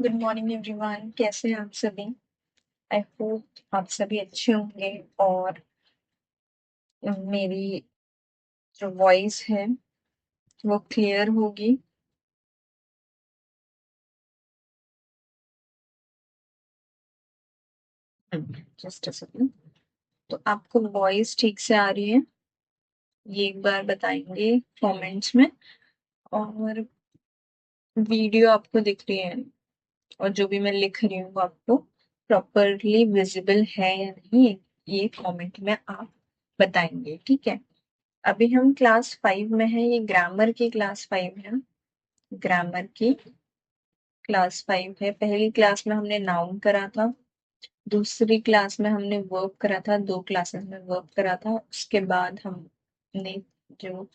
Good morning everyone, कैसे हैं आप सभी। आई होप आप सभी अच्छे होंगे और मेरी जो वॉइस है वो क्लियर होगी। Just a second. तो आपको वॉइस ठीक से आ रही है, ये एक बार बताएंगे कमेंट्स में। और वीडियो आपको दिख रही है और जो भी मैं लिख रही हूँ वो आपको प्रॉपरली विजिबल है या नहीं, ये कमेंट में आप बताएंगे, ठीक है। अभी हम क्लास 5 में है, ये ग्रामर की क्लास 5 है। ग्रामर की क्लास 5 है। पहली क्लास में हमने नाउन करा था, दूसरी क्लास में हमने वर्ब करा था, 2 क्लासेस में वर्ब करा था। उसके बाद हमने जो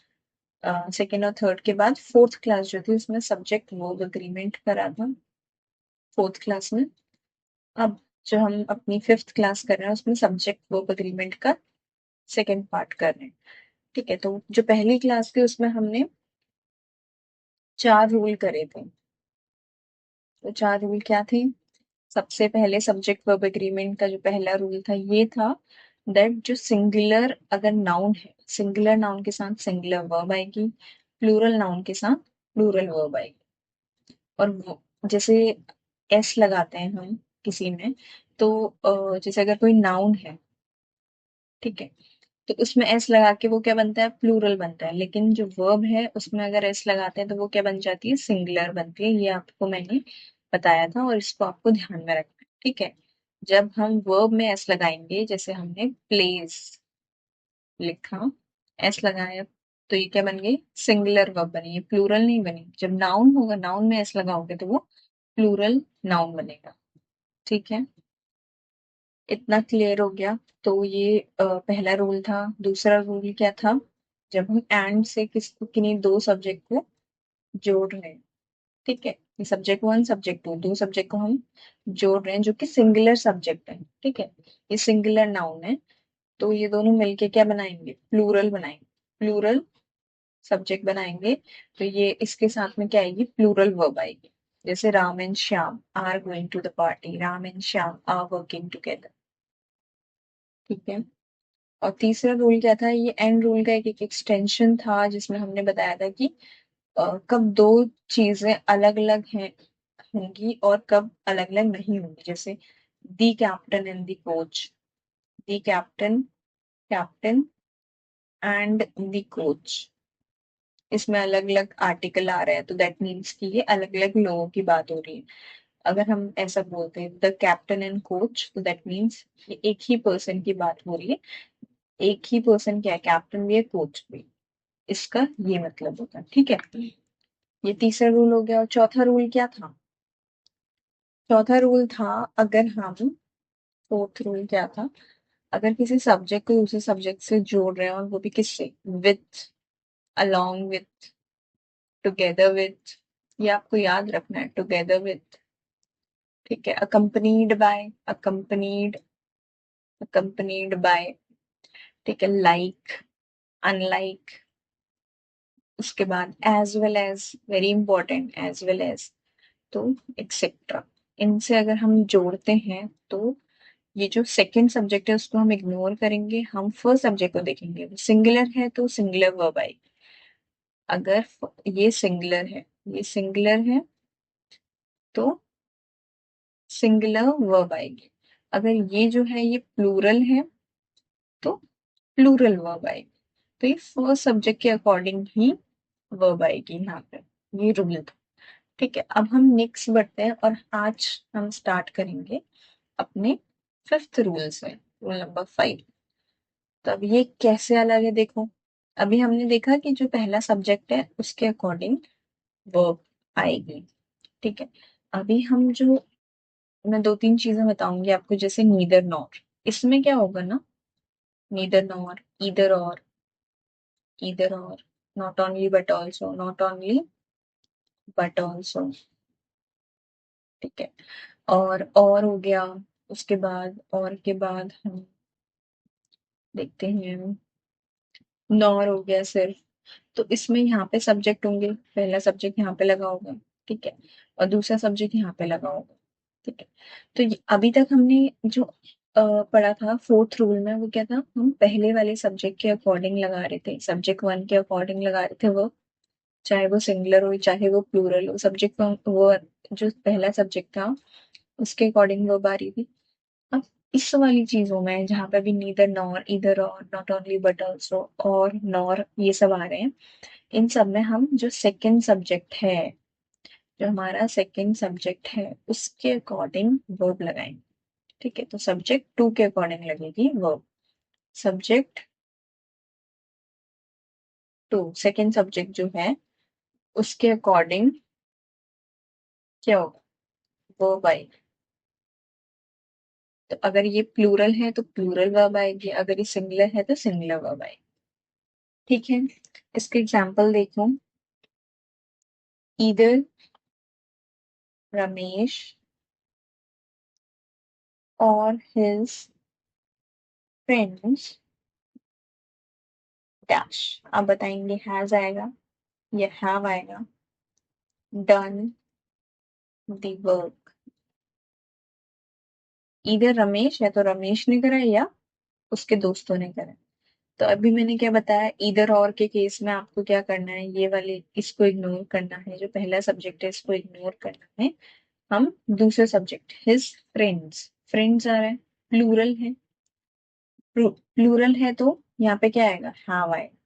सेकेंड और थर्ड के बाद फोर्थ क्लास जो थी उसमें सब्जेक्ट वर्ब अग्रीमेंट करा था, फोर्थ क्लास में। अब जो हम अपनी फिफ्थ क्लास कर रहे हैं उसमें सब्जेक्ट वर्ब अग्रीमेंट का सेकेंड पार्ट कर रहे हैं, ठीक है। तो जो पहली क्लास थी उसमें हमने 4 रूल करे थे। तो 4 रूल क्या थे? सबसे पहले सब्जेक्ट वर्ब एग्रीमेंट का जो पहला रूल था ये था दैट जो सिंगुलर अगर नाउन है, सिंगुलर नाउन के साथ सिंगुलर वर्ब आएगी, प्लूरल नाउन के साथ प्लूरल वर्ब आएगी। और जैसे एस लगाते हैं हम किसी में, तो जैसे अगर कोई नाउन है, ठीक है, तो उसमें एस लगा के वो क्या बनता है, प्लूरल बनता है। लेकिन जो वर्ब है उसमें अगर एस लगाते हैं तो वो क्या बन जाती है, सिंगुलर बनती है। ये आपको मैंने बताया था और इसको आपको ध्यान में रखना है, ठीक है। जब हम वर्ब में एस लगाएंगे, जैसे हमने प्लेस लिखा, एस लगाया, तो ये क्या बन गई, सिंगुलर वर्ब बनी, ये प्लूरल नहीं बनी। जब नाउन होगा, नाउन में एस लगाओगे तो वो प्लूरल नाउन बनेगा, ठीक है। इतना क्लियर हो गया। तो ये पहला रूल था। दूसरा रूल क्या था? जब हम एंड से किन्हीं 2 सब्जेक्ट को जोड़ रहे हैं, ठीक है, ये सब्जेक्ट 1 सब्जेक्ट 2, 2 सब्जेक्ट को हम जोड़ रहे हैं जो कि सिंगुलर सब्जेक्ट है, ठीक है, ये सिंगुलर नाउन है। तो ये दोनों मिलके क्या बनाएंगे, प्लूरल बनाएंगे, प्लूरल सब्जेक्ट बनाएंगे। तो ये इसके साथ में क्या आएगी, प्लूरल वर्ब आएगी। जैसे Ram and Shyam are going to the party, Ram and Shyam are working together, ठीक है। और तीसरा रूल क्या था, ये एंड रूल का एक एक्सटेंशन था जिसमें हमने बताया था कि कब 2 चीजें अलग अलग हैं होंगी और कब अलग अलग नहीं होंगी। जैसे the captain and the coach, the captain, captain and the coach, इसमें अलग अलग आर्टिकल आ रहा है, तो दैट मीन्स कि ये अलग अलग लोगों की बात हो रही है। अगर हम ऐसा बोलते हैं द कैप्टन एंड कोच, तो दैट मीन्स ये एक ही पर्सन की बात हो रही है। एक ही पर्सन क्या है, कैप्टन भी है कोच भी, इसका ये मतलब होता है, ठीक है। ये तीसरा रूल हो गया। और चौथा रूल क्या था? चौथा रूल था, अगर हम, फोर्थ रूल क्या था, अगर किसी सब्जेक्ट को दूसरे सब्जेक्ट से जोड़ रहे हैं और वो भी किससे, with, along with, together with, ये आपको याद रखना है, टुगेदर विथ, ठीक है। Accompanied by, accompanied, accompanied by, ठीक है, लाइक, अनलाइक, उसके बाद as well as, very important, as well as, तो एक्सेट्रा। इनसे अगर हम जोड़ते हैं तो ये जो सेकंड सब्जेक्ट है उसको हम इग्नोर करेंगे, हम फर्स्ट सब्जेक्ट को देखेंगे। सिंगुलर है तो सिंगुलर वर्ब आएगी। अगर ये सिंगुलर है, ये सिंगुलर है तो सिंगुलर वर्ब आएगी। अगर ये जो है ये प्लूरल है तो प्लूरल वर्ब आएगी। तो ये फर्स्ट सब्जेक्ट के अकॉर्डिंग ही वर्ब आएगी यहाँ पे, ये रूल था, ठीक है। अब हम नेक्स्ट बढ़ते हैं और आज हम स्टार्ट करेंगे अपने फिफ्थ रूल से, रूल नंबर 5। तो अब ये कैसे अलग है देखो। अभी हमने देखा कि जो पहला सब्जेक्ट है उसके अकॉर्डिंग वर्ब आएगी, ठीक है। अभी हम जो, मैं 2-3 चीजें बताऊंगी आपको, जैसे नीदर नॉर, इसमें क्या होगा ना, नीदर नॉर, ईदर और, not only but also, not only but also, ठीक है। और हो गया। उसके बाद, और के बाद हम देखते हैं, नॉर हो गया सिर्फ। तो इसमें यहाँ पे सब्जेक्ट होंगे, पहला सब्जेक्ट यहाँ पे लगा होगा, ठीक है, और दूसरा सब्जेक्ट यहाँ पे लगा होगा। ठीक है, तो अभी तक हमने जो पढ़ा था फोर्थ रूल में, वो क्या था, हम पहले वाले सब्जेक्ट के अकॉर्डिंग लगा रहे थे, सब्जेक्ट वन के अकॉर्डिंग लगा रहे थे वो, चाहे वो सिंगुलर हो चाहे वो प्लूरल हो, सब्जेक्ट वो जो पहला सब्जेक्ट था उसके अकॉर्डिंग वो बारी थी। अब इस वाली चीजों में जहाँ पे भी नीदर नॉर इधर और नॉट ओनली बट ऑल्सो और नॉर ये सब आ रहे हैं, इन सब में हम जो सेकंड सब्जेक्ट है, जो हमारा सेकंड सब्जेक्ट है उसके अकॉर्डिंग वर्ब लगाएंगे। ठीक है, तो सब्जेक्ट टू के अकॉर्डिंग लगेगी verb, subject to second subject जो है उसके अकॉर्डिंग क्या होगा, वर्ब आएगी। तो अगर ये प्लूरल है तो प्लूरल वर्ब आएगी, अगर ये सिंगुलर है तो सिंगुलर वर्ब आएगी। ठीक है, इसके एग्जाम्पल देखो, ईदर रमेश और हिज फ्रेंड्स डैश। आप बताएंगे हैज आएगा या हैव आएगा, डन द वर्क। इधर रमेश है तो रमेश ने करा या उसके दोस्तों ने करा। तो अभी मैंने क्या बताया, इधर और के केस में आपको क्या करना है, ये वाले इसको इग्नोर करना है, जो पहला सब्जेक्ट है इसको इग्नोर करना है। हम दूसरे सब्जेक्ट हिज फ्रेंड्स, फ्रेंड्स आ रहा है, प्लूरल है, प्लूरल है तो यहाँ पे क्या आएगा, हैव आएगा।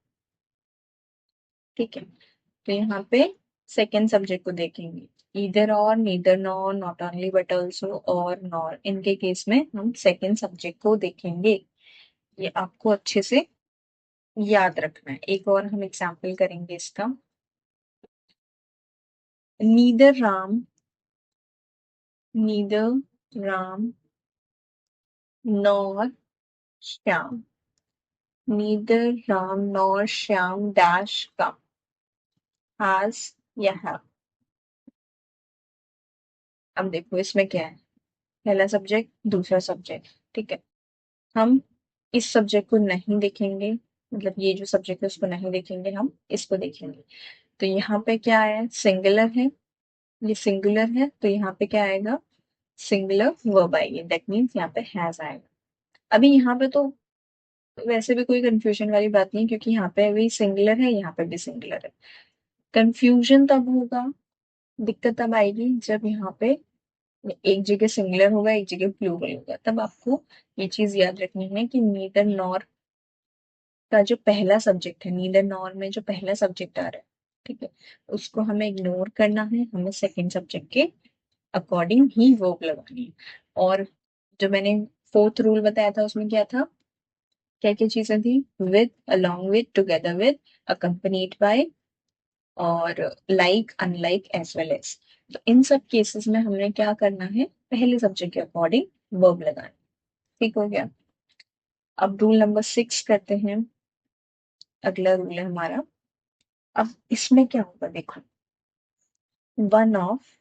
ठीक है, तो यहाँ पे सेकेंड सब्जेक्ट को देखेंगे, इधर और neither nor not only but also और नॉर, इनके केस में हम सेकेंड सब्जेक्ट को देखेंगे। ये आपको अच्छे से याद रखना है। एक और हम एग्जाम्पल करेंगे इसका, neither Ram, neither Ram nor Shyam, neither Ram nor Shyam dash come, has या हैव। अब देखो इसमें क्या है, पहला सब्जेक्ट दूसरा सब्जेक्ट। ठीक है, हम इस सब्जेक्ट को नहीं देखेंगे, मतलब ये जो सब्जेक्ट है उसको नहीं देखेंगे, हम इसको देखेंगे। तो यहाँ पे क्या है, सिंगुलर है, ये सिंगुलर है तो यहाँ पे क्या आएगा, सिंगुलर वर्ब आएगी, दैट मीन्स यहाँ पे हैज आएगा। अभी यहाँ पे तो वैसे भी कोई कंफ्यूजन वाली बात नहीं, क्योंकि यहाँ पे भी सिंगुलर है यहाँ पे भी सिंगुलर है। कंफ्यूजन तब होगा, दिक्कत तब आएगी जब यहाँ पे एक जगह सिंगुलर होगा एक जगह प्लूरल होगा। तब आपको ये चीज याद रखनी है कि नीदर नॉर का जो पहला सब्जेक्ट है, नीदर नॉर में जो पहला सब्जेक्ट आ रहा है, ठीक है, उसको हमें इग्नोर करना है, हमें सेकंड सब्जेक्ट के अकॉर्डिंग ही वर्ब लगानी है। और जो मैंने फोर्थ रूल बताया था उसमें क्या था, क्या क्या चीजें थी, with, along with, together with, accompanied by और like, unlike, as well as. तो इन सब केसेस में हमने क्या करना है, पहले सब्जेक्ट के अकॉर्डिंग वर्ब लगाना। ठीक हो गया। अब रूल नंबर 6 करते हैं, अगला रूल है हमारा। अब इसमें क्या होगा देखो, वन ऑफ,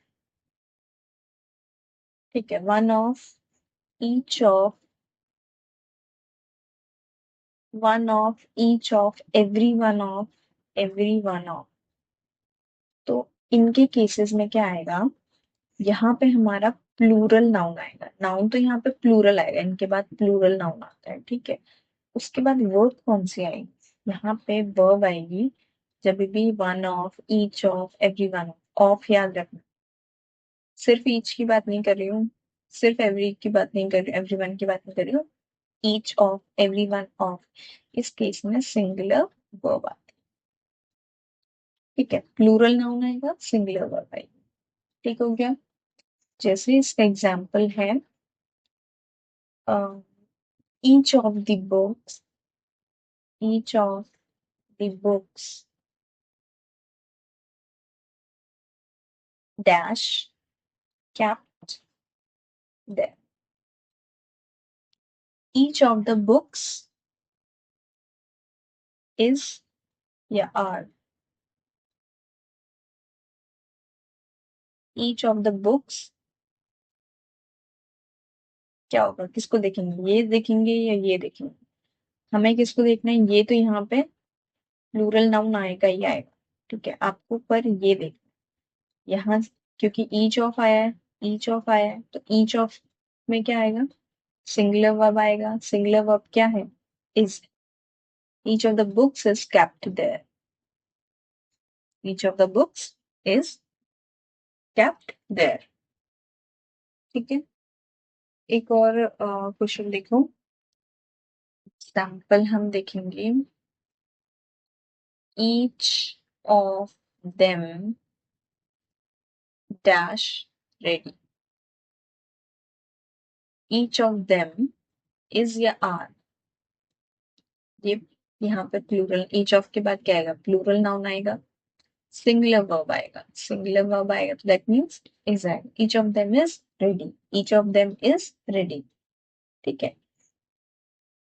ठीक है, one of each of, one of each of, every one of, every one of. तो इनके केसेस में क्या आएगा, यहाँ पे हमारा प्लूरल नाउन आएगा, नाउन तो यहाँ पे प्लूरल आएगा, इनके बाद प्लूरल नाउन आता है। ठीक है, उसके बाद वर्ब कौन सी आएगी, यहाँ पे वर्ब आएगी जब भी one of, each of, every one of, याद रखना, सिर्फ ईच की बात नहीं कर रही हूँ, सिर्फ एवरी की बात नहीं कर रही, एवरी वन की बात नहीं कर रही हूँ, each of, every one of, इस केस में सिंगुलर वर्ब आता है। ठीक है, प्लूरल नाउन आएगा, सिंगुलर वर्ब आएगी। ठीक हो गया। जैसे इसका एग्जाम्पल है, each of the books, each of the books dash kept there, each of the books is या are, each of the books क्या होगा, किसको देखेंगे, ये देखेंगे या ये देखेंगे, हमें किसको देखना है, ये तो यहाँ पे प्लूरल नाउन आएगा ही आएगा। ठीक है, आपको पर ये देखना, यहाँ क्योंकि ईच ऑफ आया है, ईच ऑफ आया है, तो ईच ऑफ में क्या आएगा? सिंगुलर वर्ब आएगा। सिंगुलर वर्ब क्या है? Is. Each of the books is kept there. Each of the books is kept there. ठीक है। एक और क्वेश्चन देखो। एग्जाम्पल हम देखेंगे। Each of them dash ready. Each of them is या आर। ये यहाँ पे प्लूरल, ईच ऑफ के बाद क्या आएगा? प्लूरल नाउन आएगा, सिंगुलर वर्ब आएगा। सिंगुलर वर्ब आएगा तो दैट मीन्स इज आएगा। Each of them is ready. Each of them is ready. ठीक है।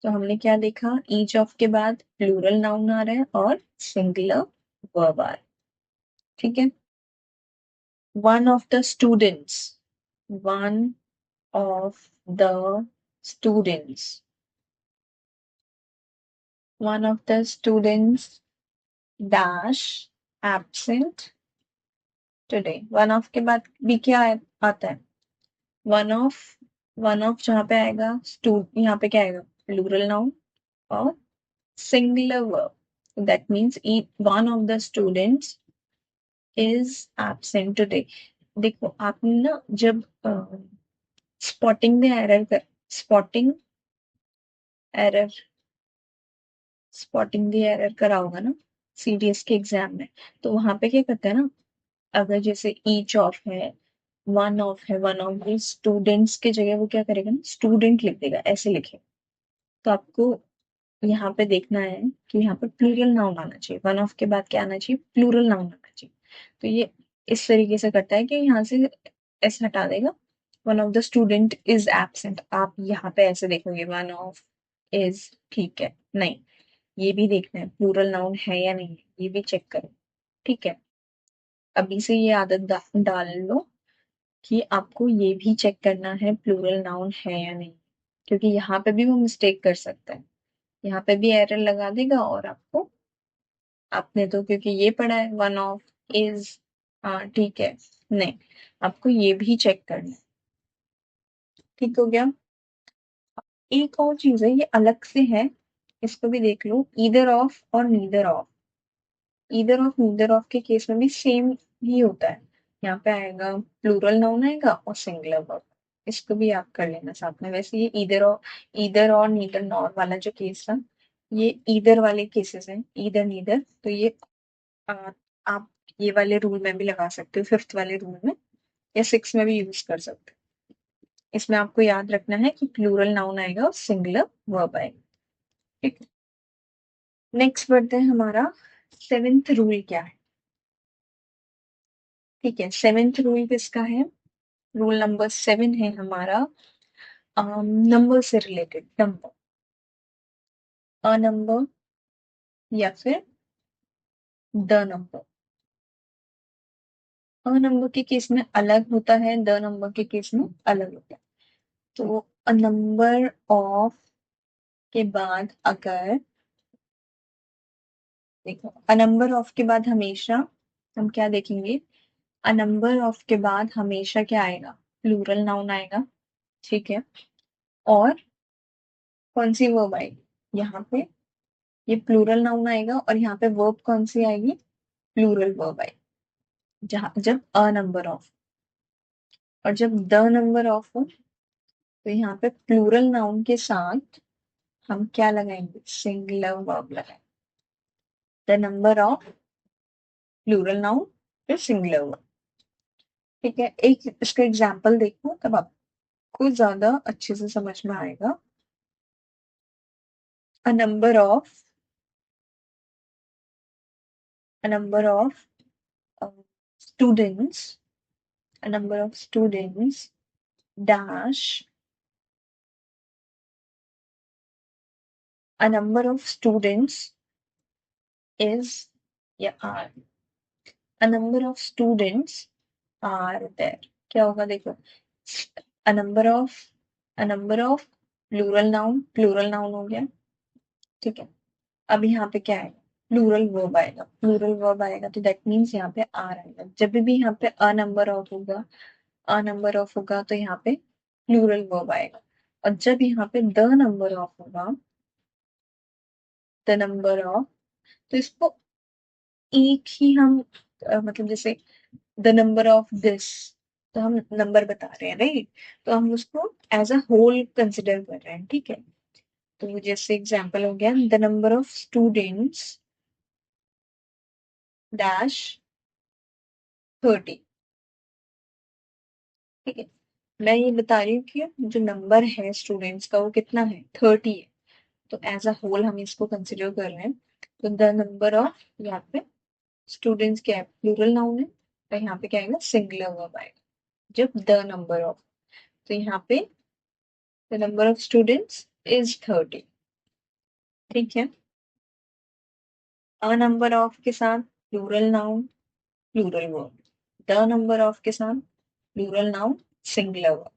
तो हमने क्या देखा? ईच ऑफ के बाद प्लूरल नाउन आ रहा है और सिंगुलर वर्ब आ रहा है। ठीक है। One of the students, one of the students, one of the students dash absent today. One of के बाद भी क्या आता है? One of. वन ऑफ जहाँ पे आएगा यहाँ पे क्या आएगा? प्लूरल नाउन और singular verb. That means one of the students is absent today. देखो आपने ना जब स्पॉटिंग द एरर कर spotting error spotting the error करा होगा ना सीडीएस के एग्जाम में, तो वहां पे क्या करते हैं ना, अगर जैसे ईच ऑफ है, वन ऑफ है, वन ऑफ द स्टूडेंट्स की जगह वो क्या करेगा ना, स्टूडेंट लिख देगा, ऐसे लिखे। तो आपको यहाँ पे देखना है कि यहाँ पे प्लूरल नाउन आना चाहिए। वन ऑफ के बाद क्या आना चाहिए? प्लूरल नाउन आना चाहिए। तो ये इस तरीके से करता है कि यहाँ से एस हटा देगा। One of the student is absent, आप यहाँ पे ऐसे देखोगे वन ऑफ इज, ठीक है? नहीं, ये भी देखना है प्लूरल नाउन है या नहीं है, ये भी चेक करो। ठीक है। अभी से ये आदत डाल लो कि आपको ये भी चेक करना है प्लूरल नाउन है या नहीं, क्योंकि यहाँ पे भी वो मिस्टेक कर सकता है। यहाँ पे भी एरर लगा देगा और आपको, आपने तो क्योंकि ये पढ़ा है वन ऑफ इज, हाँ ठीक है, नहीं, आपको ये भी चेक करना है। ठीक हो गया। एक और चीज है, ये अलग से है, इसको भी देख लो। ईदर ऑफ और neither of. Either of neither of के केस में भी सेम ही होता है। यहाँ पे आएगा प्लूरल नाउन आएगा और सिंगुलर वर्ब। इसको भी आप कर लेना साथ में। वैसे ये ईदर और नीदर नॉर वाला जो केस था, ये ईदर वाले केसेस हैं, ईदर नीदर। तो ये आ, आप ये वाले रूल में भी लगा सकते हो, फिफ्थ वाले रूल में या सिक्स में भी यूज कर सकते हो। इसमें आपको याद रखना है कि प्लूरल नाउन आएगा और सिंगुलर वर्ब आएगा। ठीक है। नेक्स्ट बढ़ते हैं, हमारा सेवेंथ रूल क्या है? ठीक है, सेवेंथ रूल किसका है? रूल नंबर 7 है हमारा नंबर से रिलेटेड। नंबर, अ नंबर या फिर द नंबर। अ नंबर के केस में अलग होता है, द नंबर के केस में अलग होता है। तो अ नंबर ऑफ के बाद अगर, देखो अ नंबर ऑफ के बाद हमेशा हम क्या देखेंगे? अ नंबर ऑफ के बाद हमेशा क्या आएगा? प्लूरल नाउन आएगा। ठीक है। और कौन सी वर्ब आएगी यहाँ पे? ये प्लूरल नाउन आएगा और यहाँ पे वर्ब कौन सी आएगी? प्लूरल वर्ब आएगी। जहां जब अ नंबर ऑफ, और जब द नंबर ऑफ हो, तो यहाँ पे प्लूरल नाउन के साथ हम क्या लगाएंगे? सिंगुलर वर्ब लगाएंगे। The number of, plural noun, फिर सिंगुलर वर्ब। ठीक है। एक इसका एग्जाम्पल देखो तब आपको ज्यादा अच्छे से समझ में आएगा। अ number of, a number of students, a number of students dash, a number of students is, या are, a number of students are there। क्या होगा देखो, a number of, a number of plural noun, plural noun हो गया। ठीक है। अब यहाँ पे क्या है? प्लूरल वर्ब आएगा। प्लूरल वर्ब आएगा तो दैट मीन्स यहाँ पे आर आएगा। जब भी यहाँ पे अ नंबर ऑफ होगा, अ नंबर ऑफ होगा तो यहाँ पे प्लूरल वर्ब आएगा। और जब यहाँ पे द नंबर ऑफ होगा, द नंबर ऑफ, तो इसको एक ही हम मतलब जैसे द नंबर ऑफ दिस, तो हम नंबर बता रहे हैं राइट, तो हम उसको एज अ होल कंसिडर कर रहे हैं, ठीक है। तो जैसे एग्जांपल हो गया the number of students dash 30, ठीक है। मैं ये बता रही हूँ कि जो नंबर है स्टूडेंट्स का वो कितना है, 30 है। तो एज अ होल हम इसको कंसिडर कर रहे हैं। तो द नंबर ऑफ, यहाँ पे स्टूडेंट्स क्या है, प्लूरल नाउन है, तो यहाँ पे क्या आएगा, सिंगुलर वर्ब आएगा जब द नंबर ऑफ। तो यहाँ पे the number of students is 30, ठीक है। अ नंबर ऑफ के साथ plural noun, plural verb. The number of के साथ प्लूरल नाउन, सिंगुलर वर्ब,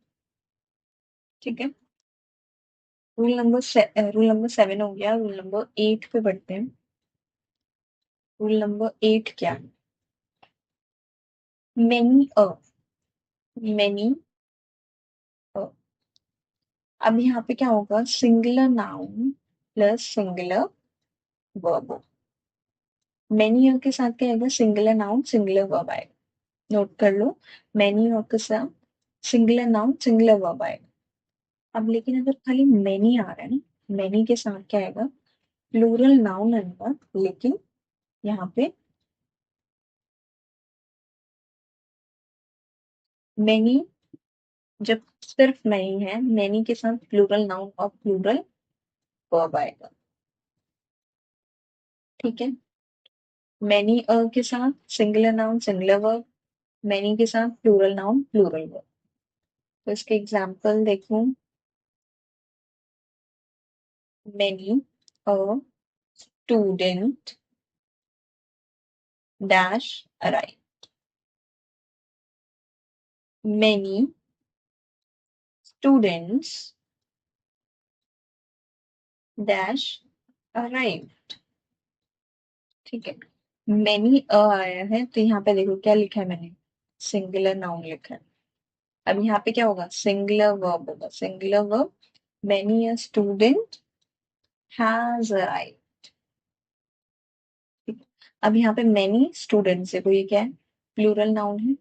ठीक है। रूल नंबर 7 हो गया। रूल नंबर 8 पे बढ़ते हैं। रूल नंबर 8 क्या है, मेनी अ, मेनी अ। अब यहाँ पे क्या होगा, singular noun plus singular verb. Many a के साथ क्या आएगा, सिंगुलर नाउन सिंगुलर वर्ब आएगा। नोट कर लो, मेनी अ के साथ सिंगुलर नाउन सिंगुलर वर्ब आएगा। अब लेकिन अगर खाली मेनी आ रहा है ना, मेनी के साथ क्या आएगा, प्लूरल नाउन आएगा, लेकिन यहाँ पे मेनी, जब सिर्फ मेनी है, मेनी के साथ प्लूरल नाउन और प्लूरल वर्ब आएगा, ठीक है। मेनी अ के साथ singular noun singular verb, many के साथ प्लूरल नाउन प्लूरल वर्ब। तो इसके एग्जाम्पल देखूं, many a student dash arrive, many students dash arrive, ठीक है। मेनी अ आया है तो यहाँ पे देखो क्या लिखा है मैंने, सिंगुलर नाउन लिखा है। अब यहाँ पे क्या होगा, सिंगुलर वर्ब होगा, singular verb. Many a student has arrived, ठीक है। अब यहाँ पे मेनी स्टूडेंट्स, देखो ये क्या है, प्लूरल नाउन है,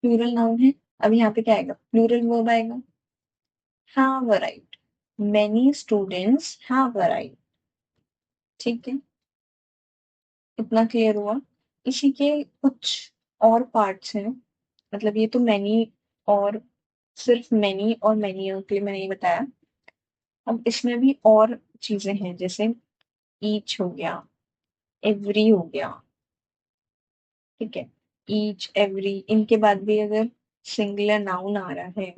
प्लूरल नाउन है। अब यहाँ पे क्या आएगा, प्लूरल वर्ब आएगा, have arrived. Many students have arrived, ठीक है। इतना क्लियर हुआ। इसी के कुछ और पार्ट्स हैं, मतलब ये तो मैनी और सिर्फ मैनी और मैनियर के लिए मैंने ये बताया। अब इसमें भी और चीजें हैं, जैसे ईच हो गया, एवरी हो गया, ठीक है। ईच एवरी, इनके बाद भी अगर सिंगुलर नाउन आ रहा है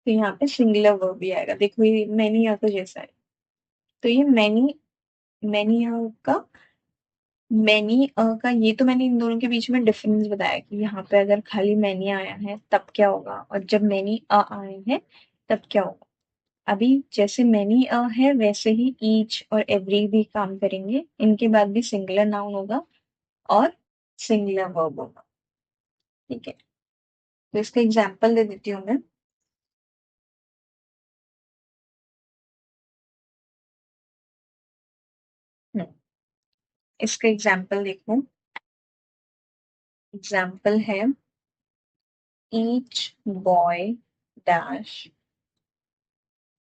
तो यहाँ पे सिंगुलर वर्ब भी आएगा। देखो ये मैनी या तो जैसा है, तो ये मैनी, मैनी का, मैनी का, ये तो मैंने इन दोनों के बीच में डिफरेंस बताया कि यहाँ पे अगर खाली मैनी आया है तब क्या होगा, और जब मैनी आए हैं तब क्या होगा। अभी जैसे मैनी है वैसे ही ईच और एवरी भी काम करेंगे, इनके बाद भी सिंगुलर नाउन होगा और सिंगुलर वर्ब होगा, ठीक है। तो इसका एग्जाम्पल दे देती हूँ मैं। हम्म, इसका एग्जाम्पल देखो। एग्जाम्पल है each boy dash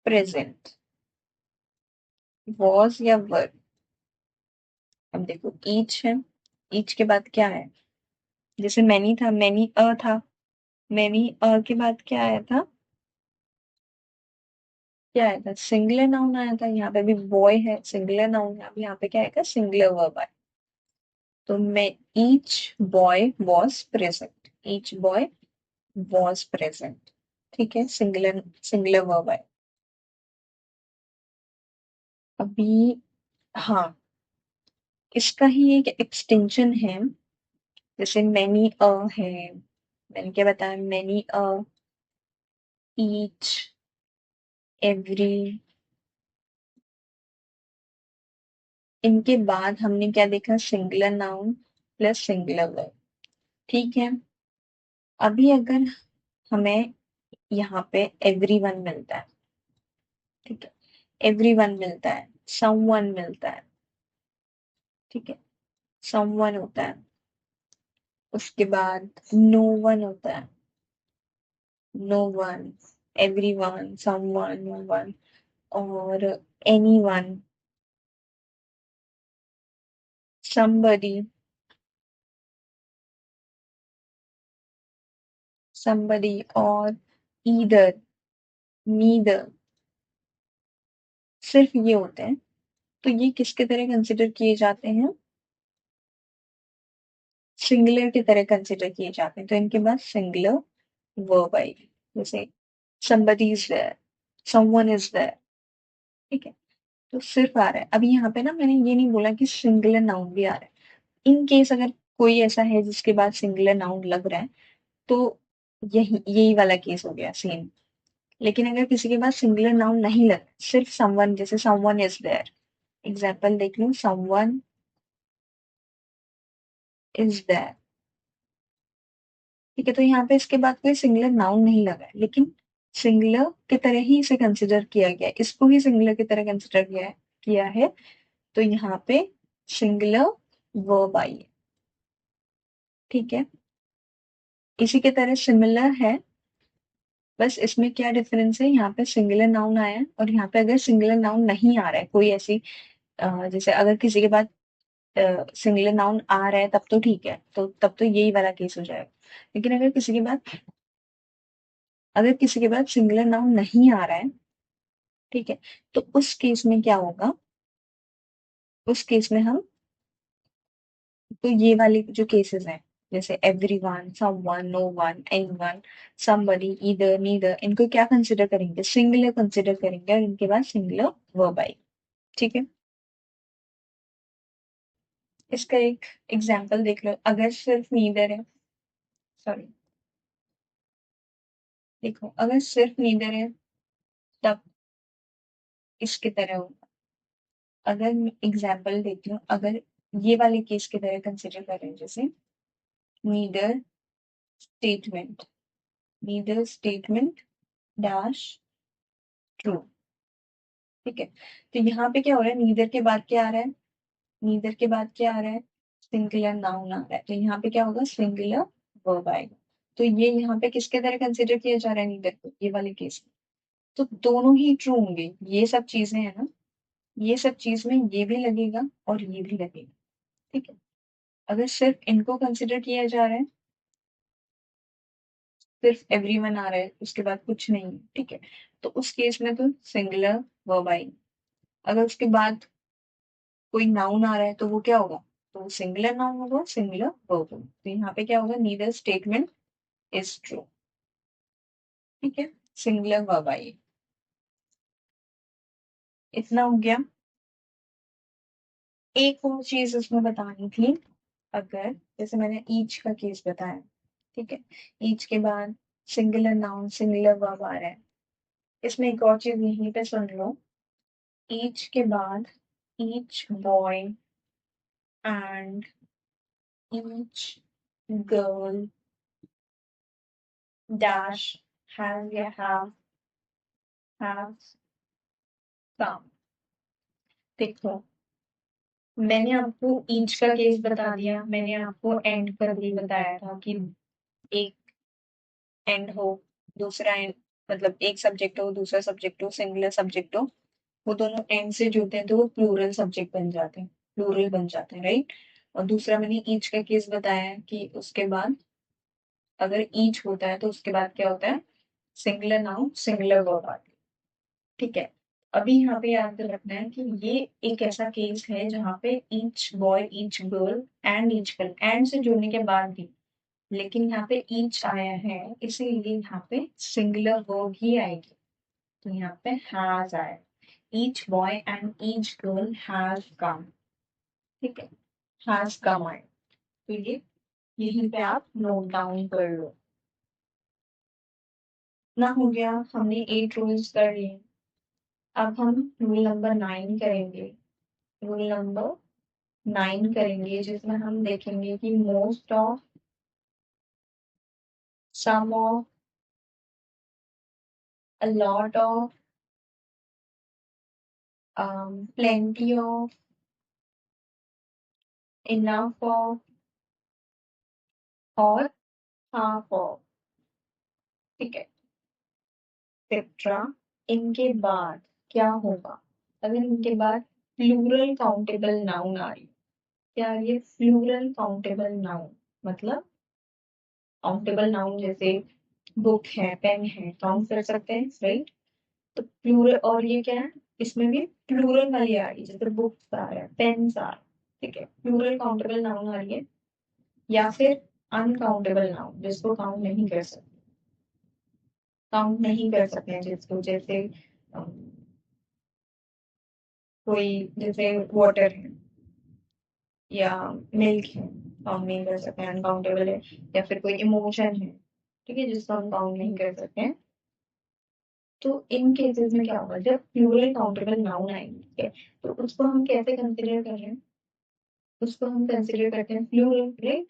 present, was या वर। अब देखो ईच है, ईच के बाद क्या है, जैसे मैनी था, मैनी अ था, मैनी अ के बाद क्या आया था, क्या आया था, सिंगुलर नाउन आया था। यहाँ पे भी बॉय है, सिंगुलर नाउन है। अब यहाँ पे क्या आएगा, सिंगुलर वर्ब आया। तो मैं each boy was present, each boy was present, ठीक है, सिंगुलर, सिंगुलर वर्ब आया। अभी हाँ, इसका ही एक एक्सटेंशन है, जैसे मैनी अ है, मैंने क्या बताया, मैनी अ, ईच, एवरी, इनके बाद हमने क्या देखा, singular noun plus singular verb. ठीक है, अभी अगर हमें यहाँ पे एवरीवन मिलता है, ठीक है, एवरीवन मिलता है, समवन मिलता है, ठीक है, समवन होता है, उसके बाद नो वन होता है, no one, everyone, someone, no one, और एनीवन, somebody, somebody, और either, neither, सिर्फ ये होते हैं। तो ये किसके तरह कंसिडर किए जाते हैं, सिंगुलर की तरह कंसिडर किए जाते हैं। तो इनके बाद सिंगुलर वर्ब आएगी, जैसे somebody is there, someone is there, ठीक है। तो सिर्फ आ रहा है। अभी यहाँ पे ना मैंने ये नहीं बोला कि सिंगुलर नाउन भी आ रहा है। इन केस अगर कोई ऐसा है जिसके बाद सिंगुलर नाउन लग रहा है, तो यही वाला केस हो गया सेम। लेकिन अगर किसी के पास सिंगुलर नाउन नहीं लग, सिर्फ समवन, जैसे समवन इज देयर, एग्जाम्पल देख लो, समवन इज देयर, ठीक है। तो यहाँ पे इसके बाद कोई सिंगुलर नाउन नहीं लगा है, लेकिन सिंगुलर की तरह ही इसे कंसिडर किया गया है, इसको ही सिंगुलर की तरह कंसिडर किया है। तो यहाँ पे सिंगुलर वर्ब आई है, ठीक है। इसी के तरह सिमिलर है, बस इसमें क्या डिफरेंस है, यहाँ पे सिंगुलर नाउन आया है और यहाँ पे अगर सिंगुलर नाउन नहीं आ रहा है कोई ऐसी, जैसे अगर किसी के बाद सिंगुलर नाउन आ रहा है तब तो ठीक है, तो तब तो यही वाला केस हो जाएगा। लेकिन अगर किसी के बाद सिंगुलर नाउन नहीं आ रहा है, ठीक है, तो उस केस में क्या होगा, उस केस में हम, तो ये वाले जो केसेस हैं, जैसे everyone, someone, no one, anyone, somebody, either, neither, इनको क्या कंसिडर करेंगे, सिंगुलर कंसिडर करेंगे और इनके बाद सिंगुलर वर्ब आएगी, ठीक है। इसका एक एग्जाम्पल देख लो, अगर सिर्फ नीदर है, सॉरी, देखो अगर सिर्फ नीदर है तब इसकी तरह होगा। अगर एग्जाम्पल देती हूँ, अगर ये वाले केस की तरह कंसिडर करें, जैसे neither statement, neither statement dash true, ठीक है। तो यहाँ पे क्या हो रहा है, नीदर के बाद क्या आ रहा है, नीदर के बाद क्या आ रहा है, सिंगुलर नाउन आ रहा है, तो यहाँ पे क्या होगा, सिंगुलर वर्ब आएगा। तो ये यहाँ पे किसके तरह कंसिडर किया जा रहा है नीदर को, ये वाले केस में। तो दोनों ही ट्रू होंगे, ये सब चीजें है ना, ये सब चीज में ये भी लगेगा और ये भी लगेगा, ठीक है। अगर सिर्फ इनको कंसिडर किया जा रहा है, सिर्फ एवरीवन आ रहा है, उसके बाद कुछ नहीं है, ठीक है, तो उस केस में तो सिंगुलर वर्ब आएगी। अगर उसके बाद कोई नाउन आ रहा है तो वो क्या होगा, तो सिंगुलर नाउन होगा, सिंगुलर वर्ब होगा। तो यहाँ पे क्या होगा, नीदर स्टेटमेंट इज ट्रू, ठीक है, सिंगुलर वर्ब आई। इतना हो गया। एक और चीज उसमें बतानी थी, अगर जैसे मैंने ईच का केस बताया, ठीक है, ईच के बाद सिंगुलर नाउन सिंगुलर वर्ब आ रहा है, इसमें एक और चीज यहीं पे सुन लो, ईच के बाद each boy and each girl dash has या हैव कम। देखो, मैंने आपको ईच का केस बता दिया, मैंने आपको एंड का भी बताया था कि एक एंड हो, दूसरा एंड, मतलब एक सब्जेक्ट हो, दूसरा सब्जेक्ट हो, सिंगुलर सब्जेक्ट हो, वो दोनों एंड से जुड़ते हैं तो वो प्लूरल सब्जेक्ट बन जाते हैं, प्लूरल बन जाते हैं, राइट। और दूसरा मैंने ईच का केस बताया है कि उसके बाद अगर ईच होता है तो उसके बाद क्या होता है, सिंगुलर नाउन सिंगुलर वर्ब आती है, ठीक है। अभी यहाँ पे याद रखना है कि ये एक ऐसा केस है जहाँ पे each boy, each girl and each girl, and से जुड़ने के बाद भी, लेकिन यहाँ पे ईच आया है इसीलिए यहाँ पे सिंगुलर वर्ब ही आएगी। तो यहाँ पे हैज आया, each boy and each girl has come, ठीक है, हैज कम आए। तो ये यहीं पे आप नोट डाउन कर लो। ना हो गया, हमने 8 रूल्स कर लिए। अब हम रूल नंबर 9 करेंगे। रूल नंबर 9 करेंगे, जिसमें हम देखेंगे कि most of, some of, a lot of, plenty of, enough of और half of, ठीक है, एक्सेट्रा। इनके बाद क्या होगा? अगर इनके बाद प्लूरल काउंटेबल नाउन आ रही, क्या ये प्लूरल काउंटेबल नाउन, मतलब काउंटेबल नाउन जैसे बुक है, पेन है, काउंट कर सकते हैं, राइट? तो प्लूरल, और ये क्या है, इसमें भी प्लूरल वाली आ रही है, जैसे बुक्स आ रहा है, पेन्स आ रहा है, ठीक है, प्लूरल काउंटेबल नाउन आ रही है। या फिर अनकाउंटेबल नाउन, जिसको काउंट नहीं कर सकते, काउंट नहीं कर सकते हैं जिसको, जैसे कोई, जैसे वाटर है या मिल्क है, काउंट नहीं कर सकते हैं, अनकाउंटेबल है। या फिर कोई इमोशन है, ठीक है, जिसको हम काउंट नहीं कर सकते हैं। तो इन केसेस में क्या होगा, जब प्लूरल काउंटेबल नाउन आएंगे, ठीक है, तो उसको हम कैसे कंसिडर कर रहे हैं? उसको हम कंसिडर करते हैं प्लूरल, राइट?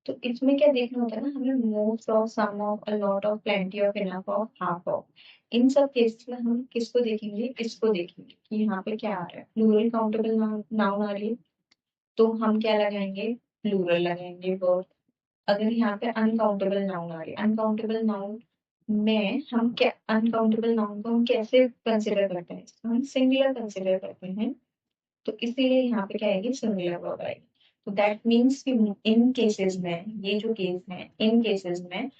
तो इसमें क्या देखना होता है ना हमें, most of, some of, a lot of, plenty of, enough of, half of. इन सब केस में हम किसको देखेंगे? इसको देखेंगे कि यहाँ पे क्या आ रहा है, प्लूरल काउंटेबल नाउन आ रही है, तो हम क्या लगाएंगे? प्लूरल लगाएंगे वर्ब। अगर यहाँ पे अनकाउंटेबल नाउन आ रही है, अनकाउंटेबल नाउन में हम क्या, अनकाउंटेबल नाउन को हम कैसे कंसिडर करते हैं? हम सिंगुलर कंसिडर करते हैं, तो इसीलिए यहाँ पे क्या आएगी? सिंगुलर वर्ब आएगी। तो दैट मीन्स कि इन केसेस में, ये जो केस है, इन केसेस में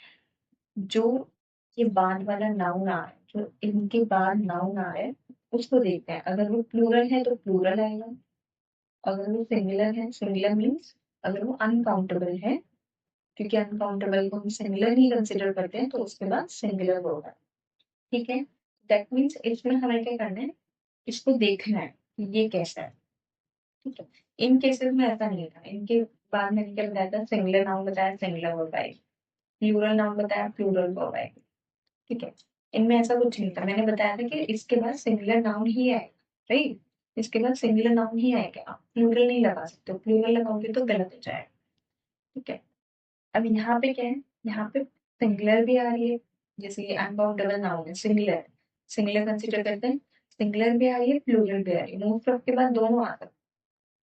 जो ये बाद वाला नाउन आ रहा है, जो इनके बाद नाउन आ रहा है, उसको देखते हैं। अगर वो प्लूरल है तो प्लूरल आएगा, अगर वो सिंगुलर है, सिंगुलर मीन्स, अगर वो अनकाउंटेबल है, क्योंकि अनकाउंटेबल को हम सिंगुलर ही कंसिडर करते हैं, तो उसके बाद सिंगुलर होगा, ठीक है। दैट मीन्स इसमें हमें क्या करना है? इसको देखना है कि ये कैसा है, ठीक है। इन केसेस में ऐसा नहीं था, इनके बाद मैंने क्या बताया था, सिंगुलर नाउन बताया, सिंगुलर वर्ब आएगी, प्लूरल नाउन बताया, प्लूरल वर्ब आएगी, ठीक है। इनमें ऐसा कुछ नहीं था, मैंने बताया था कि इसके बाद सिंगुलर नाउन ही आएगा, राइट? इसके बाद सिंगुलर नाउन ही आएगा, आप प्लूरल नहीं लगा सकते, प्लूरल लगाओगे तो गलत हो जाएगा, ठीक है। अब यहाँ पे क्या है, यहाँ पे सिंगुलर भी आ रही है, जैसे ये अनकाउंटेबल नाउन है, सिंगुलर, सिंगुलर कंसिडर करते हैं, सिंगुलर भी आ रही है, प्लूरल भी आ रही है, मोस्ट ऑफ के बाद दोनों आ सकते हैं,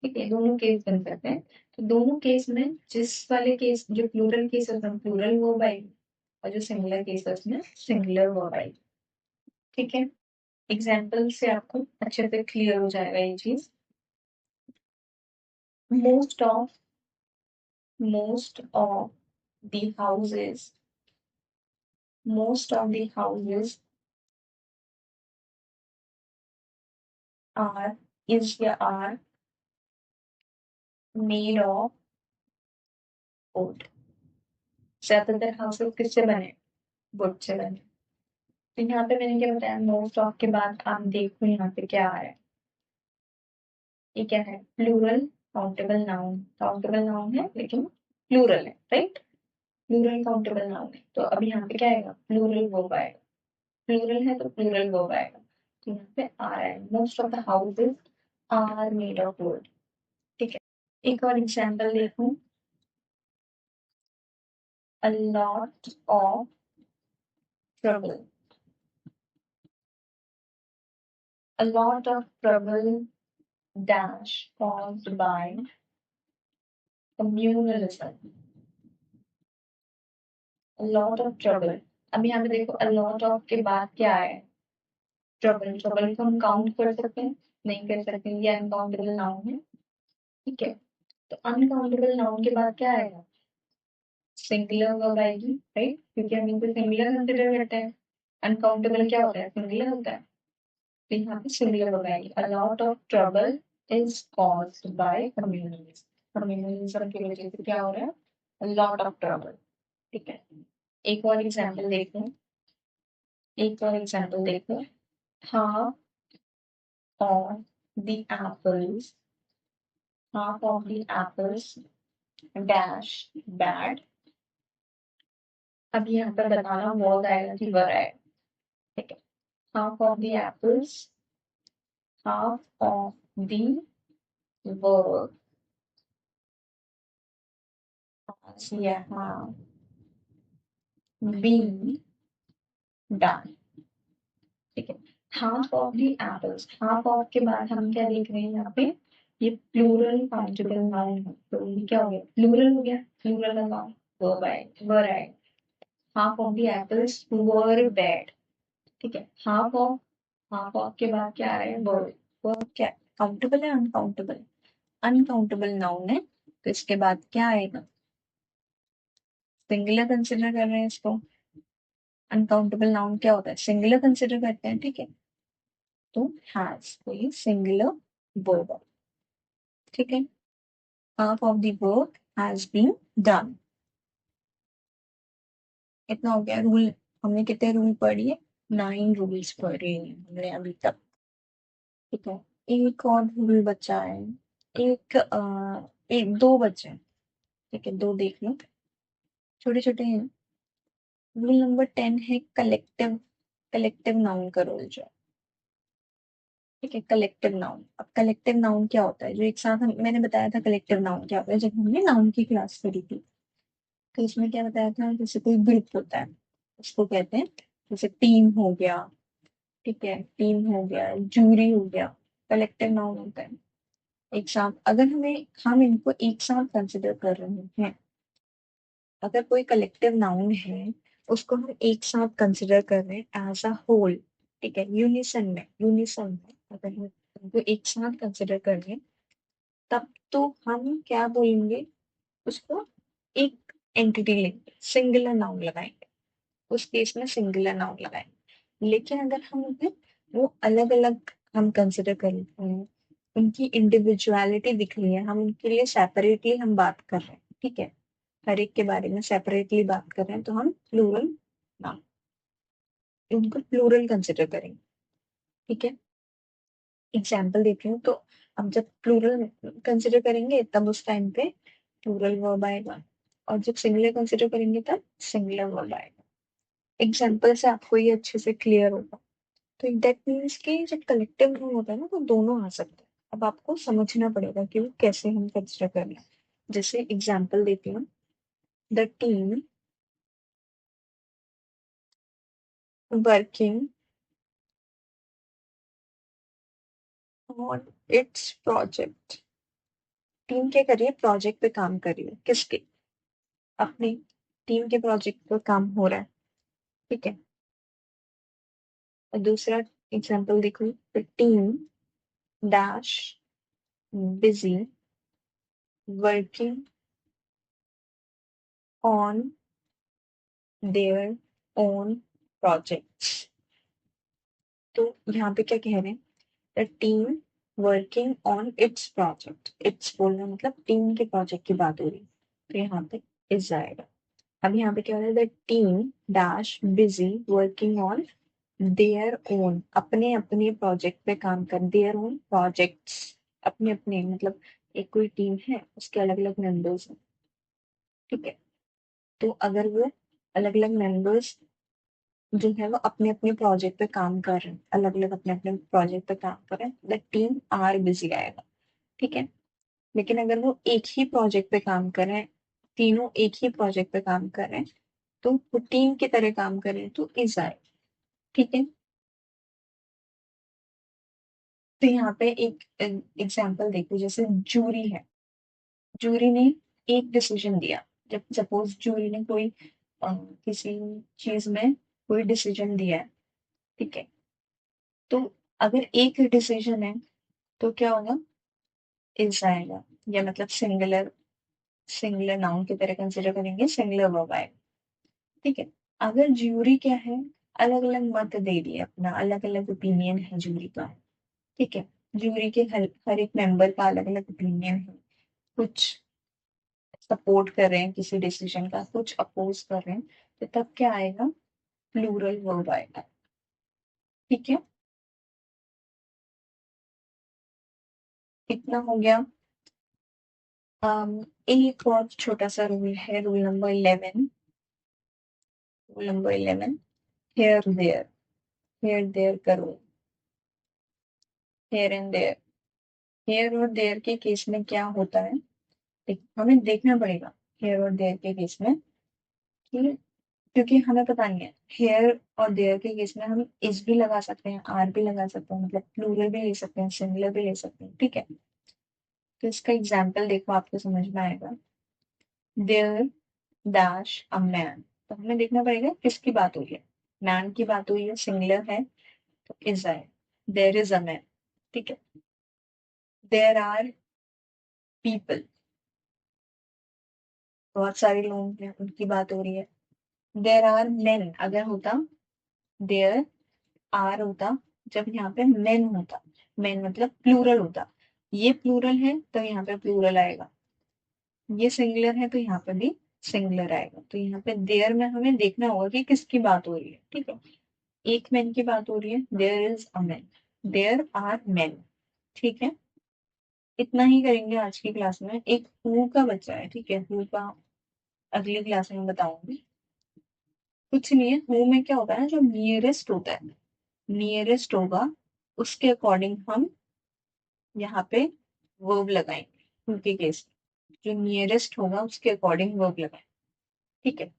ठीक है, दोनों केस बन सकते हैं। तो दोनों केस में जिस वाले केस, जो प्लूरल केस होता है प्लूरल वर्ब आएगी, और जो सिंगुलर केस है उसमें सिंगुलर वर्ब आएगी, ठीक है। एग्जाम्पल से आपको अच्छे से क्लियर हो जाएगा ये चीज। Most of, most of the houses, most of the houses are, is या आर मेड ऑफ वुड। ज्यादातर हाउसेस किससे बने? वुड से बने। तो यहाँ पे मैंने क्या बताया, मोस्ट ऑफ के बाद आप देखो यहाँ पे क्या आ रहा है, ये क्या है? Plural countable noun, countable noun है लेकिन प्लूरल है, राइट? प्लूरल काउंटेबल नाउन है, तो अब यहाँ पे क्या आएगा? प्लूरल वर्ब आएगा, प्लूरल है तो प्लूरल वर्ब आएगा, तो यहाँ पे आ रहा है most of the houses are made of wood, ठीक है। एक और एग्जांपल देखूं, a lot of trouble, a lot of trouble dash caused by communalism, a lot of trouble। अब यहाँ पे देखो, a lot of के बाद क्या है? ट्रबल, ट्रबल को हम काउंट कर सकते हैं? नहीं कर सकते, ये अनकाउंटेबल नाउन है, ठीक है। तो अनकाउंटेबल नाउन के बाद क्या आएगा? सिंगुलर वर्ब आएगी, राइट? क्योंकि हम इनको सिंगुलर कंसिडर करते हैं, अनकाउंटेबल क्या होता है? सिंगुलर होता है, तो यहाँ पे सिंगुलर वर्ब आएगी, a lot of trouble is caused by communalism, communalism की वजह से क्या हो रहा है? a lot of trouble, ठीक है। एक और एग्जांपल देखो, एक और एग्जांपल देखो, half of the apples, half of the apples dash bad। अब यहाँ पर बताना was आएगा कि were आएगा, ठीक है। half of the apples, half of the work यहाँ been done। ठीक है। Half of the apples, half of के बाद हम क्या देख रहे हैं यहाँ पे, ये प्लूरल काउंटेबल नाउन है, तो ये क्या हो गया, प्लूरल हो गया, प्लूरल का नाउन वर है। Half of the apples were bad. ठीक है। हाफ ऑफ के बाद क्या आ रहा है, वर। वर क्या, काउंटेबल है अनकाउंटेबल, अनकाउंटेबल नाउन है, तो इसके बाद क्या आएगा, सिंगुलर कंसिडर कर रहे हैं इसको। अनकाउंटेबल नाउन क्या होता है, सिंगुलर कंसिडर करते हैं, ठीक है। तो हैज, तो ये सिंगुलर वर्ब, ठीक है। Half of the work has been done. इतना हो गया रूल। हमने कितने रूल पढ़ी है, 9 रूल्स पढ़े हैं हमने अभी तक, ठीक है। एक और रूल बचा है, एक दो बचे हैं, ठीक है, दो देख लो, छोटे छोटे हैं। रूल नंबर 10 है कलेक्टिव, कलेक्टिव नाउन का रूल जो है, ठीक है। कलेक्टिव नाउन, अब कलेक्टिव नाउन क्या होता है, जो एक साथ मैंने बताया था कलेक्टिव नाउन क्या होता है जब हमने नाउन की क्लास करी थी, तो इसमें क्या बताया था, जैसे कोई ग्रुप होता है उसको कहते हैं, जैसे टीम हो गया, ठीक है, टीम हो गया, जूरी हो गया, कलेक्टिव नाउन होता है। एक साथ, अगर हम इनको एक साथ कंसिडर कर रहे हैं, अगर कोई कलेक्टिव नाउन है उसको हम एक साथ कंसिडर कर रहे हैं एज अ होल, ठीक है, यूनिसन में अगर हम उनको एक साथ कंसिडर कर रहे हैं, तब तो हम क्या बोलेंगे, उसको एक एंटिटी लेंगे, सिंगुलर नाउन लगाएंगे, उस केस में सिंगुलर नाउन लगाएंगे। लेकिन अगर हम उन्हें वो अलग अलग हम कंसिडर कर लेते हैं, उनकी इंडिविजुअलिटी दिख रही है, हम उनके लिए सेपरेटली हम बात कर रहे हैं, ठीक है, हर एक के बारे में सेपरेटली बात कर रहे हैं, तो हम प्लूरल नाउन, उनको प्लूरल कंसिडर करेंगे, ठीक है। एग्जाम्पल देती हूँ, तो हम जब प्लूरल कंसिडर करेंगे तब उस टाइम पे प्लूरल वर्ब आएगा, और जब सिंगुलर कंसिडर करेंगे तब सिंगुलर वर्ब आएगा। एग्जाम्पल से आपको ये अच्छे से क्लियर होगा। तो दैट मीन्स कि जब कलेक्टिव नाउन होता है ना, तो दोनों आ सकते हैं। अब आपको समझना पड़ेगा कि वो कैसे हम कंसिडर कर रहे हैं। जैसे एग्जाम्पल देती हूँ, the team working on it's project. Team क्या कर रही है, प्रोजेक्ट पे काम कर रही है, किसके, अपनी टीम के प्रोजेक्ट पर काम हो रहा है, ठीक है। और दूसरा एग्जाम्पल देखो, the team dash busy working on their own projects. तो यहाँ पे क्या कह रहे हैं, the team working on it's project, it's बोलना मतलब टीम के प्रोजेक्ट की बात हो रही है, तो यहाँ पे इस जाएगा। अब यहाँ पे क्या हो रहा है, the team dash busy working on their own, अपने अपने प्रोजेक्ट पे काम कर, देयर ओन प्रोजेक्ट्स, अपने अपने मतलब एक कोई टीम है उसके अलग अलग मेंबर्स हैं, ठीक है। तो अगर वो अलग अलग मेंबर्स जो है वो अपने अपने प्रोजेक्ट पे काम कर रहे हैं, अलग अलग अपने अपने प्रोजेक्ट पे काम कर रहे हैं, द टीम आर बिजी आएगा, ठीक है। लेकिन अगर वो एक ही प्रोजेक्ट पे काम कर रहे हैं, तीनों एक ही प्रोजेक्ट पे काम कर रहे हैं, तो वो टीम की तरह काम कर रहे हैं, तो इज आए, ठीक है। तो यहाँ पे एक एग्जाम्पल देखो, जैसे जूरी है, जूरी ने एक डिसीजन दिया, जब सपोज जूरी ने कोई किसी चीज में कोई डिसीजन दिया है, ठीक है। तो अगर एक डिसीजन है तो क्या होगा, इज आएगा, या मतलब सिंगुलर, सिंगुलर नाउन की तरह कंसिडर करेंगे, सिंगुलर वर्ब आएगा, ठीक है। अगर ज्यूरी क्या है, अलग अलग मत दे दिए, अपना अलग अलग ओपिनियन है ज्यूरी का, ठीक है। ज्यूरी के हर एक मेंबर का अलग अलग ओपिनियन है, कुछ सपोर्ट कर रहे हैं किसी डिसीजन का, कुछ अपोज कर रहे हैं, तो तब क्या आएगा, प्लूरल वर्ब आएगा, ठीक है। इतना हो गया। एक और छोटा सा रूल है, rule number 11, rule number 11, here there, here there करो, हेयर एंड देयर, हेयर और देयर के केस में क्या होता है, हमें देखना पड़ेगा हेयर और देयर के केस में कि, क्योंकि हमें पता नहीं है, हेयर और देयर के केस में हम इस भी लगा सकते हैं, आर भी लगा सकते हैं, मतलब प्लूरल भी ले सकते हैं, सिंगुलर भी ले सकते हैं, ठीक है। तो इसका एग्जाम्पल देखो, आपको समझ में आएगा। देयर डैश अ मैन, तो हमें देखना पड़ेगा किसकी बात हो रही है। मैन की बात हो रही है, सिंगुलर है तो इज आए, देयर इज अ मैन, ठीक है। देयर आर पीपल, बहुत सारे लोग हैं, उनकी बात हो रही है। देयर आर मेन अगर होता, देयर आर होता, जब यहाँ पे मेन होता, मेन मतलब प्लूरल होता, ये प्लूरल है तो यहाँ पे प्लूरल आएगा, ये सिंगुलर है तो यहाँ पे भी सिंगुलर आएगा। तो यहाँ पे देयर में हमें देखना होगा कि किसकी बात हो रही है, ठीक है। एक मैन की बात हो रही है, there is a man, there are man, ठीक है। इतना ही करेंगे आज की क्लास में। एक हु का बच्चा है, ठीक है, हु का अगली क्लास में बताऊंगी। कुछ नहीं है, हु में क्या होता है ना, जो नियरेस्ट होता है, नियरेस्ट होगा उसके अकॉर्डिंग हम यहाँ पे वर्ब लगाएंगे, हु के केस में जो नियरेस्ट होगा उसके अकॉर्डिंग वर्ब लगाएंगे, ठीक है।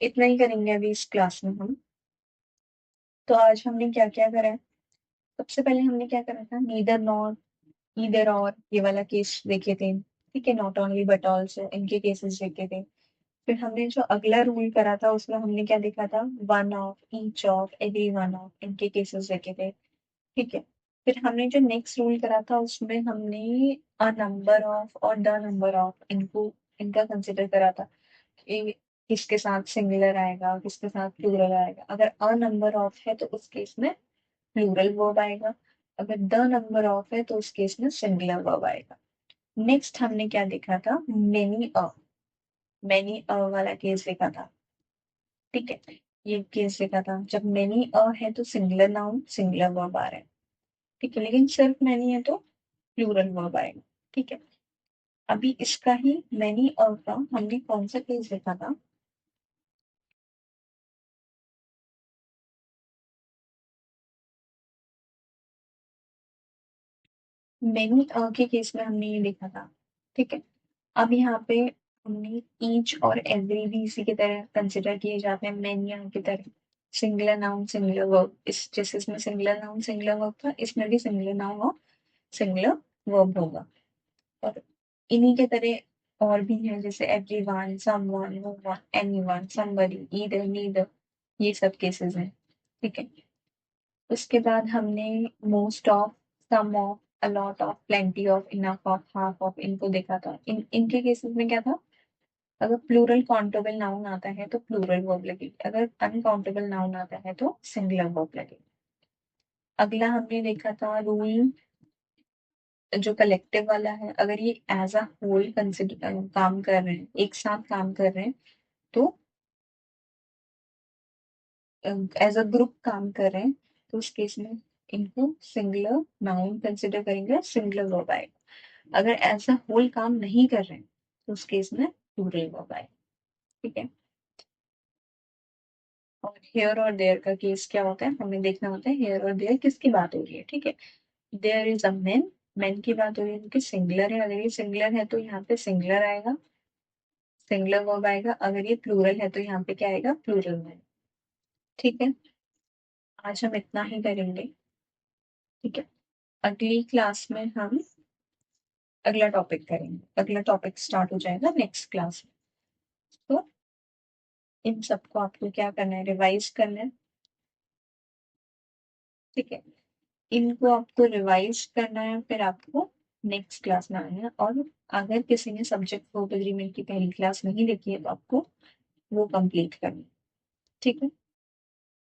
इतना ही करेंगे अभी इस क्लास में हम। तो आज हमने क्या क्या करा है, सबसे पहले हमने क्या करा था, नीदर नॉट, ईदर और, ये वाला केस देखे थे, ठीक है, नॉट ओनली बट ऑल्सो, इनके केसेस देखे थे। फिर हमने जो अगला रूल करा था उसमें हमने क्या देखा था, one of, each of, every one of, इनके केसेस देखे थे, ठीक है। फिर हमने जो नेक्स्ट रूल करा था उसमें हमने अ नंबर ऑफ और द नंबर ऑफ, इनको, इनका कंसिडर करा था कि किसके साथ सिंगुलर आएगा, किसके साथ प्लूरल आएगा। अगर अ नंबर ऑफ है तो उस केस में प्लूरल वर्ब आएगा, अगर द नंबर ऑफ है तो उस केस में सिंगुलर वर्ब आएगा। नेक्स्ट हमने क्या देखा था, मेनी अ, मेनी अ वाला केस देखा था, ठीक है। ये केस देखा था, जब मेनी अ है तो सिंगुलर नाउन सिंगुलर वर्ब आ रहा है, ठीक है, लेकिन सिर्फ मैनी है तो प्लूरल वर्ब आएगा, ठीक है। अभी इसका ही मैनी अ का हमने कौन सा केस देखा था, मैनी अ के केस में हमने ये देखा था, ठीक है। अब यहाँ पे हमने ईच और एवरी भी इसी की तरह कंसिडर किए जाते हैं, मैनी अ की तरह, सिंगुलर नाउन सिंगुलर वर्ब, इस जैसे इसमें सिंगुलर नाउन सिंगुलर वर्ब था, इसमें भी सिंगुलर नाउन और सिंगुलर वर्ब होगा। और इन्हीं के तरह और भी हैं, जैसे everyone, someone, no one, anyone, somebody, either, neither, ये सब केसेस हैं, ठीक है। उसके बाद हमने most of, some of, a lot of, plenty of, enough of, half of, इनको देखा था। इनके केसेस में क्या था, अगर प्लूरल काउंटेबल नाउन आता है तो प्लूरल वर्ब लगेगी, अगर अनकाउंटेबल नाउन आता है तो सिंगुलर वर्ब लगेगी। अगला हमने देखा था रूल, जो कलेक्टिव वाला है, अगर ये एज अ होल कंसिडर काम कर रहे हैं, एक साथ काम कर रहे हैं, तो एज अ ग्रुप काम कर रहे हैं, तो उस केस में इनको सिंगुलर नाउन कंसिडर करेंगे, सिंगुलर वर्ब आएगा। अगर एज अ होल काम नहीं कर रहे हैं तो उस केस में प्लूरल वर्ब आएगा, ठीक है। और हेयर और देयर का केस क्या होता है, हमें देखना होता है हेयर और देयर किसकी बात हो रही है, ठीक है। There is a man, man की बात हो रही है क्योंकि सिंगुलर है, अगर ये सिंगुलर है तो यहाँ पे सिंगुलर आएगा, सिंगुलर वर्ब आएगा, अगर ये प्लूरल है तो यहाँ पे क्या आएगा, प्लूरल में, ठीक है। आज हम इतना ही करेंगे, ठीक है। अगली क्लास में हम अगला टॉपिक करेंगे, अगला टॉपिक स्टार्ट हो जाएगा नेक्स्ट क्लास में। तो इन सबको आपको क्या करना है, रिवाइज करना है, ठीक है। इनको आपको रिवाइज करना है, फिर आपको नेक्स्ट क्लास में आना है। और अगर किसी ने सब्जेक्ट वर्ब एग्रीमेंट की पहली क्लास नहीं देखी है तो आपको वो कंप्लीट करनी है, ठीक है।